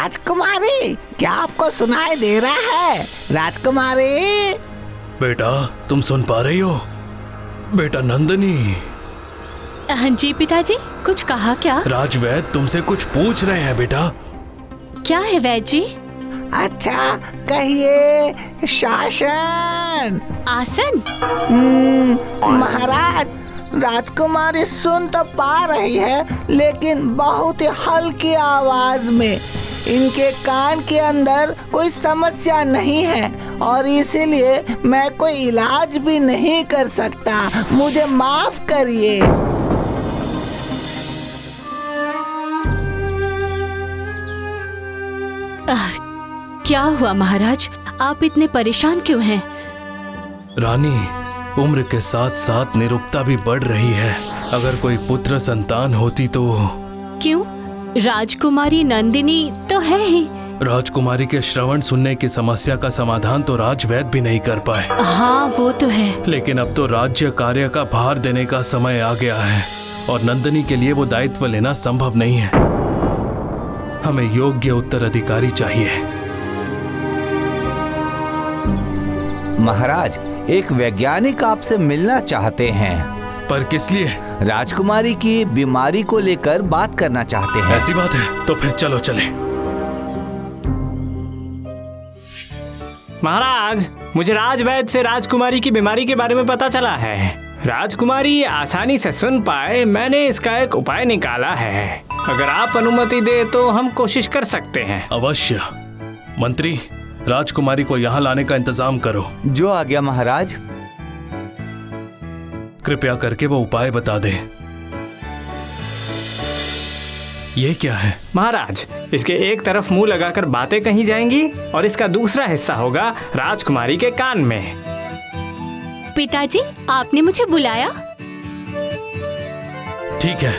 राजकुमारी, क्या आपको सुनाई दे रहा है? राजकुमारी बेटा, तुम सुन पा रही हो? बेटा नंदिनी। हाँ जी पिताजी, कुछ कहा क्या? राजवैद्य तुमसे कुछ पूछ रहे हैं बेटा। क्या है वैद्य जी? अच्छा कहिए। शासन। आसन? महाराज, राजकुमारी सुन तो पा रही है, लेकिन बहुत ही हल्की आवाज में। इनके कान के अंदर कोई समस्या नहीं है और इसीलिए मैं कोई इलाज भी नहीं कर सकता। मुझे माफ करिए। क्या हुआ महाराज, आप इतने परेशान क्यों हैं? रानी, उम्र के साथ साथ निरुक्ता भी बढ़ रही है। अगर कोई पुत्र संतान होती तो। क्यों? राजकुमारी नंदिनी तो है ही। राजकुमारी के श्रवण सुनने की समस्या का समाधान तो राजवैद्य भी नहीं कर पाए। हाँ वो तो है, लेकिन अब तो राज्य कार्य का भार देने का समय आ गया है और नंदिनी के लिए वो दायित्व लेना संभव नहीं है। हमें योग्य उत्तराधिकारी चाहिए। महाराज, एक वैज्ञानिक आपसे मिलना चाहते हैं। पर किस लिए? राजकुमारी की बीमारी को लेकर बात करना चाहते हैं। ऐसी बात है तो फिर चलो चले। महाराज, मुझे राजवैद्य से राजकुमारी की बीमारी के बारे में पता चला है। राजकुमारी आसानी से सुन पाए, मैंने इसका एक उपाय निकाला है। अगर आप अनुमति दे तो हम कोशिश कर सकते हैं। अवश्य। मंत्री, राजकुमारी को यहाँ लाने का इंतजाम करो। जो आ गया महाराज। कृपया करके वो उपाय बता दे। ये क्या है? महाराज, इसके एक तरफ मुंह लगाकर बातें कही जाएंगी और इसका दूसरा हिस्सा होगा राजकुमारी के कान में। पिताजी आपने मुझे बुलाया? ठीक है,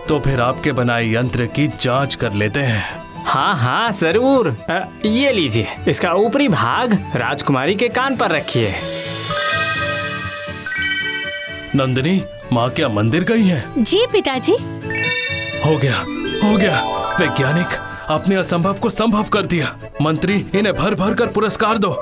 तो फिर आपके बनाए यंत्र की जांच कर लेते हैं। हाँ हाँ जरूर। ये लीजिए, इसका ऊपरी भाग राजकुमारी के कान पर रखिए। नंदिनी, माँ क्या मंदिर गई है? जी पिताजी। हो गया, हो गया। वैज्ञानिक, आपने असंभव को संभव कर दिया। मंत्री, इन्हें भर भर कर पुरस्कार दो।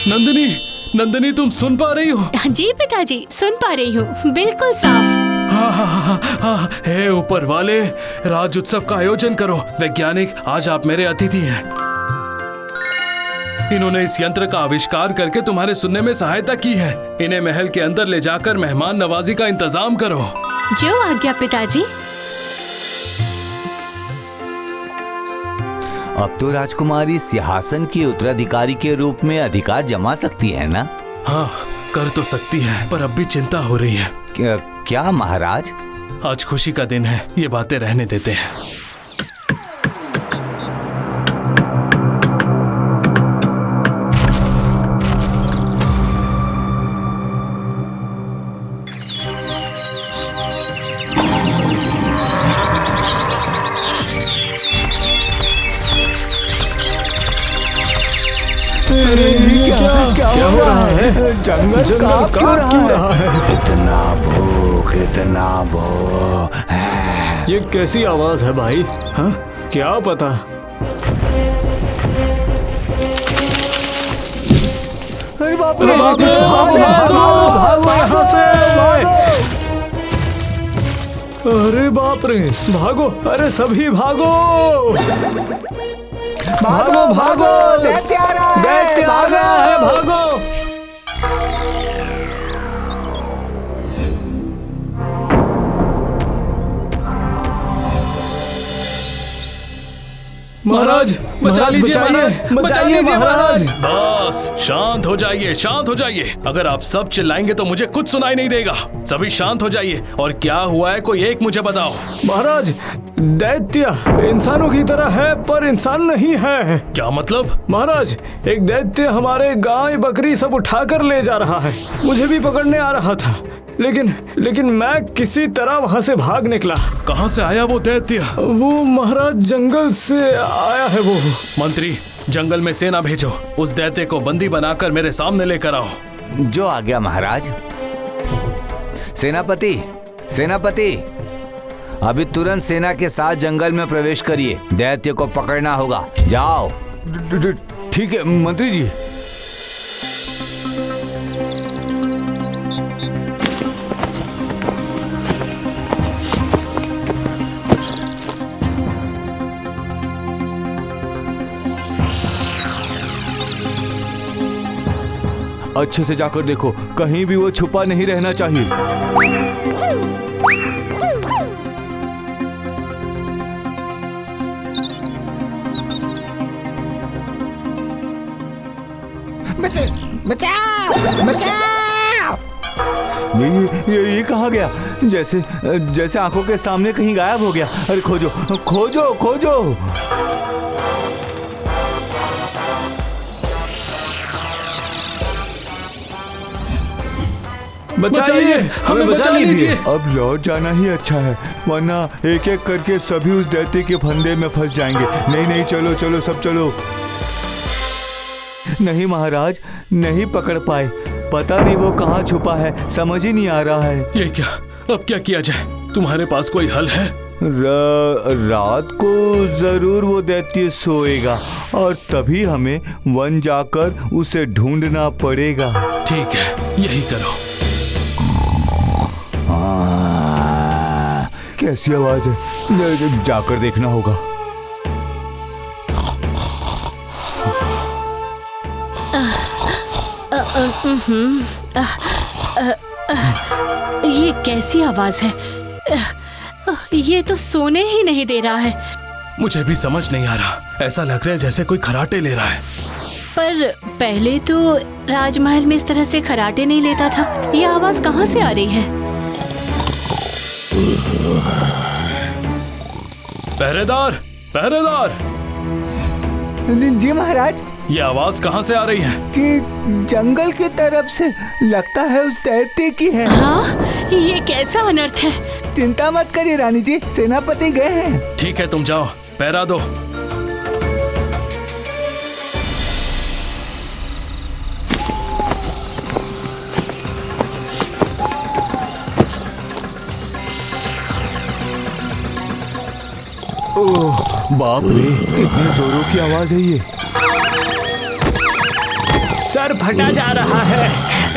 नंदिनी, नंदिनी तुम सुन पा रही हो? जी पिताजी, सुन पा रही हूँ, बिल्कुल साफ। हाँ हाँ हाँ हाँ, हे ऊपर वाले, राज उत्सव का आयोजन करो। वैज्ञानिक, आज आप मेरे अतिथि हैं। इन्होंने इस यंत्र का आविष्कार करके तुम्हारे सुनने में सहायता की है। इन्हें महल के अंदर ले जाकर मेहमान नवाजी का इंतजाम करो। जो आज्ञा पिताजी। अब तो राजकुमारी सिंहासन की उत्तराधिकारी के रूप में अधिकार जमा सकती है ना? हाँ, कर तो सकती है, पर अब भी चिंता हो रही है। क्या महाराज? आज खुशी का दिन है, ये बातें रहने देते हैं। क्या हो रहा है? जंगल कांप क्यों रहा है? इतना भूख। ये कैसी आवाज है भाई? हाँ, क्या पता। अरे बाप रे, भागो यहाँ से। अरे बाप रे, भागो, अरे सभी भागो। भागो भागो, दैत्य आ रहा है। दैत्य आ रहा है, भागो। महाराज, बचा लीजिए महाराज, बचा लीजिए महाराज। महाराज। बस शांत हो जाइए, शांत हो जाइए। अगर आप सब चिल्लाएंगे तो मुझे कुछ सुनाई नहीं देगा। सभी शांत हो जाइए। और क्या हुआ है, कोई एक मुझे बताओ। महाराज, दैत्य इंसानों की तरह है पर इंसान नहीं है। क्या मतलब? महाराज, एक दैत्य हमारे गाय बकरी सब उठाकर ले जा रहा है। मुझे भी पकड़ने आ रहा था, लेकिन मैं किसी तरह वहाँ से भाग निकला। कहाँ से आया वो दैत्य? वो महाराज जंगल से आया है वो। मंत्री, जंगल में सेना भेजो। उस दैत्य को बंदी बनाकर मेरे सामने लेकर आओ। जो आ गया महाराज। सेनापति, सेनापति, अभी तुरंत सेना के साथ जंगल में प्रवेश करिए। दैत्य को पकड़ना होगा। जाओ। ठीक है मंत्री जी। अच्छे से जाकर देखो, कहीं भी वो छुपा नहीं रहना चाहिए। बचाओ बचाओ। ये कहाँ गया? जैसे आंखों के सामने कहीं गायब हो गया। अरे खोजो खोजो खोजो। बचाइए, हमें बचा लीजिए। अब लौट जाना ही अच्छा है, वरना एक एक करके सभी उस दैत्य के फंदे में फंस जाएंगे। नहीं चलो चलो सब चलो। नहीं महाराज, नहीं पकड़ पाए। पता नहीं वो कहाँ छुपा है, समझ ही नहीं आ रहा है। ये क्या, अब क्या किया जाए? तुम्हारे पास कोई हल है? रात को जरूर वो दैत्य सोएगा और तभी हमें वन जाकर उसे ढूंढना पड़ेगा। ठीक है, यही करो। कैसी आवाज है? जाकर देखना होगा। ये कैसी आवाज है? ये तो सोने ही नहीं दे रहा है। मुझे भी समझ नहीं आ रहा, ऐसा लग रहा है जैसे कोई खराटे ले रहा है। पर पहले तो राजमहल में इस तरह से खराटे नहीं लेता था। ये आवाज कहाँ से आ रही है? पहरेदार, पहरेदार। जी महाराज। ये आवाज कहाँ से आ रही है? जी जंगल की तरफ से, लगता है उस दैत्य की है। हाँ, ये कैसा अनर्थ है? चिंता मत करिए रानी जी, सेनापति गए हैं। ठीक है, तुम जाओ, पहरा दो। ओह बाप रे, कितनी जोरों की आवाज है ये। सर फटा जा रहा है,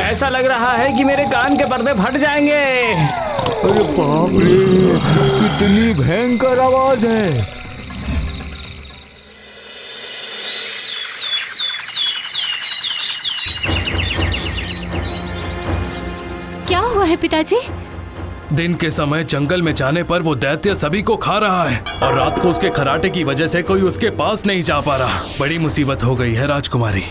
ऐसा लग रहा है कि मेरे कान के पर्दे फट जाएंगे। अरे बाप रे, कितनी भयंकर आवाज है। क्या हुआ है पिताजी? दिन के समय जंगल में जाने पर वो दैत्य सभी को खा रहा है और रात को उसके खराटे की वजह से कोई उसके पास नहीं जा पा रहा। बड़ी मुसीबत हो गई है राजकुमारी।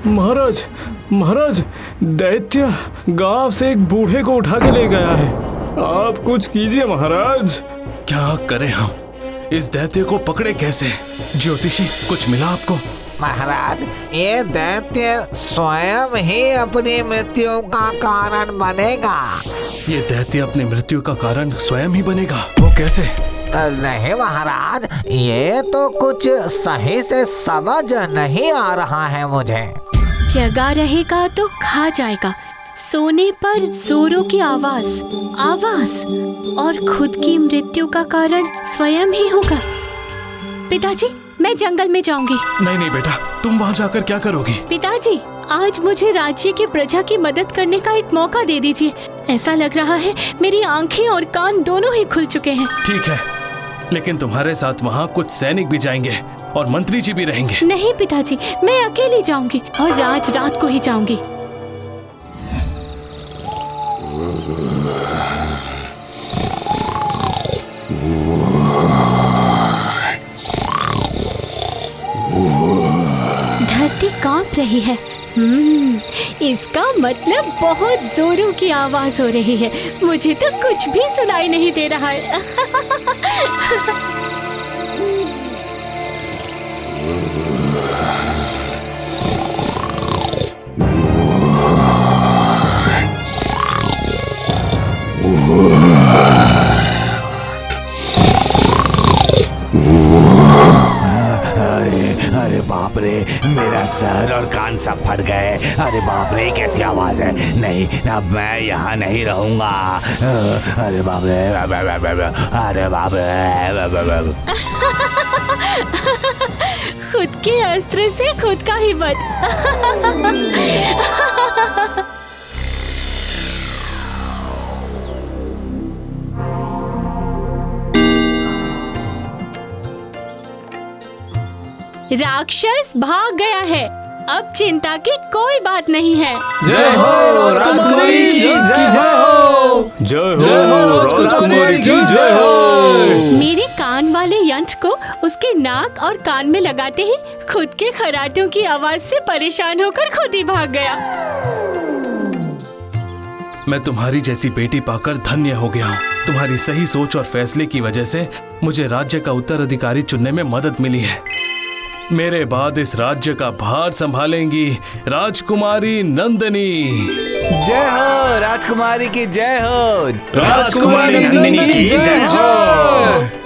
महाराज, महाराज, दैत्य गांव से एक बूढ़े को उठा के ले गया है। आप कुछ कीजिए महाराज। क्या करें हम? इस दैत्य को पकड़े कैसे? ज्योतिषी, कुछ मिला आपको? महाराज, ये दैत्य स्वयं ही अपनी मृत्यु का कारण बनेगा। ये दैत्य अपनी मृत्यु का कारण स्वयं ही बनेगा? वो कैसे? नहीं महाराज, ये तो कुछ सही से समझ नहीं आ रहा है मुझे। जगा रहेगा तो खा जाएगा। सोने पर जोरों की आवाज, और खुद की मृत्यु का कारण स्वयं ही होगा। पिताजी, मैं जंगल में जाऊंगी। नहीं बेटा, तुम वहाँ जाकर क्या करोगी? पिताजी, आज मुझे राज्य की प्रजा की मदद करने का एक मौका दे दीजिए। ऐसा लग रहा है मेरी आंखें और कान दोनों ही खुल चुके हैं। ठीक है, लेकिन तुम्हारे साथ वहाँ कुछ सैनिक भी जाएंगे और मंत्री जी भी रहेंगे। नहीं पिताजी, मैं अकेली जाऊंगी और रात को ही जाऊंगी। धरती कांप रही है। इसका मतलब बहुत जोरों की आवाज हो रही है। मुझे तो कुछ भी सुनाई नहीं दे रहा है। अरे बाप रे, मेरा सर और कान सब फट गए। अरे बाप रे, कैसी आवाज है। नहीं, अब मैं यहाँ नहीं रहूंगा। अरे बाप रे, अरे बाप रे। खुद के अस्त्र से खुद का ही वध। राक्षस भाग गया है। अब चिंता की कोई बात नहीं है। जय हो राजकुमारी की जय हो। जय हो राजकुमारी की जय हो। मेरे कान वाले यंत्र को उसके नाक और कान में लगाते ही खुद के खराटों की आवाज से परेशान होकर खुद ही भाग गया। मैं तुम्हारी जैसी बेटी पाकर धन्य हो गया हूँ। तुम्हारी सही सोच और फैसले की वजह से मुझे राज्य का उत्तराधिकारी चुनने में मदद मिली है। मेरे बाद इस राज्य का भार संभालेंगी राजकुमारी नंदिनी। जय हो राजकुमारी की जय हो। राजकुमारी नंदिनी की जय हो।